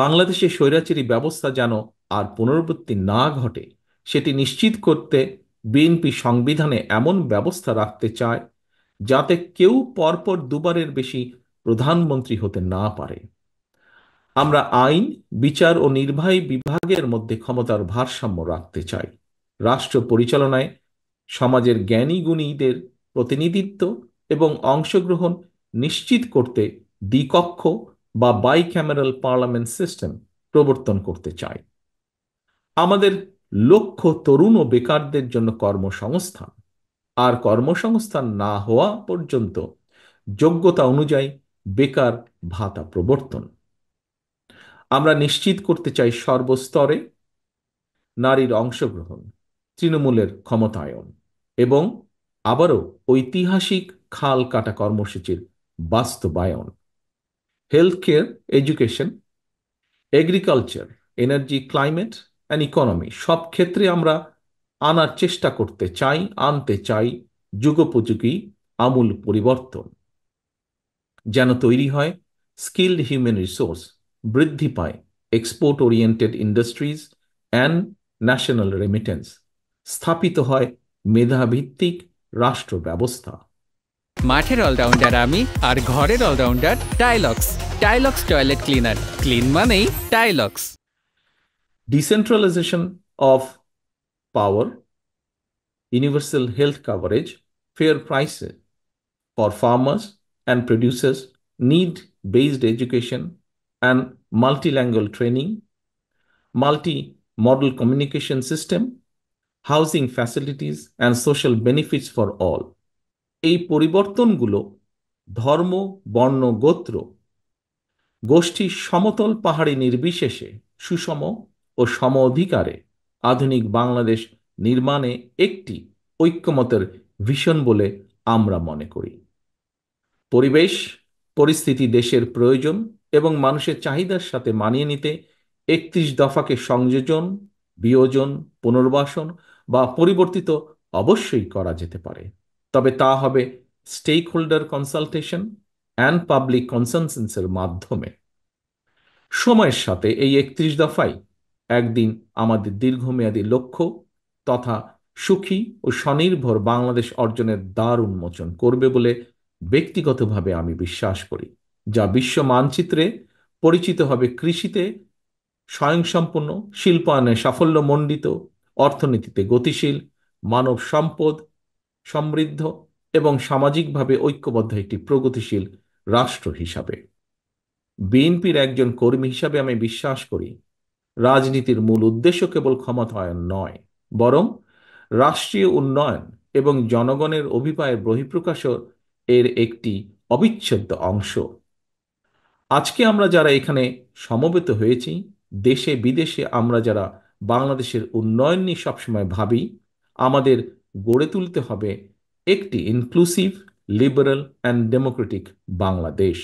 বাংলাদেশে স্বৈরাচারী ব্যবস্থা যেন আর পুনরাবৃত্তি না ঘটে সেটি নিশ্চিত করতে বিএনপি সংবিধানে এমন ব্যবস্থা রাখতে চায় যাতে কেউ পরপর দুবারের বেশি প্রধানমন্ত্রী হতে না পারে। আমরা আইন, বিচার ও নির্বাহী বিভাগের মধ্যে ক্ষমতার ভারসাম্য রাখতে চাই। রাষ্ট্র পরিচালনায় সমাজের জ্ঞানী গুণীদের প্রতিনিধিত্ব এবং অংশগ্রহণ নিশ্চিত করতে দ্বিকক্ষ বা বাইক্যামেরাল পার্লামেন্ট সিস্টেম প্রবর্তন করতে চাই। আমাদের লক্ষ্য তরুণ ও বেকারদের জন্য কর্মসংস্থান, আর কর্মসংস্থান না হওয়া পর্যন্ত যোগ্যতা অনুযায়ী বেকার ভাতা প্রবর্তন। আমরা নিশ্চিত করতে চাই সর্বস্তরে নারীর অংশগ্রহণ, তৃণমূলের ক্ষমতায়ন এবং আবারও ঐতিহাসিক খাল কাটা কর্মসূচির বাস্তবায়ন। Health care, education, agriculture, energy, climate and economy সব ক্ষেত্রে আমরা আনতে চাই যুগোপযোগী আমূল পরিবর্তন, যেন তৈরি হয় স্কিলড হিউম্যান রিসোর্স, বৃদ্ধি পায় export oriented industries and national remittance, স্থাপিত হয় মেধাভিত্তিক রাষ্ট্র ব্যবস্থা। মাঠের অলরাউন্ডার আমি, আর ঘরের all rounder Taillux. Taillux toilet cleaner, clean মানেই Taillux. Decentralisation of power, universal health coverage, fair prices for farmers and producers, need-based education and multilingual training, multi-model communication system, housing facilities and social benefits for all। এই পরিবর্তনগুলো ধর্ম, বর্ণ, গোত্র, গোষ্ঠী, সমতল পাহাড়ি নির্বিশেষে সুষম ও সম অধিকারে আধুনিক বাংলাদেশ নির্মাণে একটি ঐক্যমতের ভিশন বলে আমরা মনে করি। পরিবেশ পরিস্থিতি, দেশের প্রয়োজন এবং মানুষের চাহিদার সাথে মানিয়ে নিতে ৩১ দফাকে সংযোজন, বিয়োজন, পুনর্বাসন বা পরিবর্তিত অবশ্যই করা যেতে পারে, তবে তা হবে stakeholder consultation and public কনসেনসাসের মাধ্যমে। সময়ের সাথে এই ৩১ দফাই একদিন আমাদের দীর্ঘমেয়াদী লক্ষ্য তথা সুখী ও স্বনির্ভর বাংলাদেশ অর্জনের দ্বার উন্মোচন করবে বলে ব্যক্তিগতভাবে আমি বিশ্বাস করি, যা বিশ্ব মানচিত্রে পরিচিত হবে কৃষিতে স্বয়ংসম্পূর্ণ, শিল্পায়নে সাফল্যমণ্ডিত, অর্থনীতিতে গতিশীল, মানব সম্পদ সমৃদ্ধ এবং সামাজিকভাবে ঐক্যবদ্ধ একটি প্রগতিশীল রাষ্ট্র হিসাবে। বিএনপির একজন কর্মী হিসাবে আমি বিশ্বাস করি, রাজনীতির মূল উদ্দেশ্য কেবল ক্ষমতায়ন নয়, বরং রাষ্ট্রীয় উন্নয়ন এবং জনগণের অভিপ্রায়ের বহিঃপ্রকাশও এর একটি অবিচ্ছেদ্য অংশ। আজকে আমরা যারা এখানে সমবেত হয়েছি, দেশে বিদেশে আমরা যারা বাংলাদেশের উন্নয়ন নিয়ে সবসময় ভাবি, আমাদের গড়ে তুলতে হবে একটি inclusive, liberal and Democratic Bangladesh.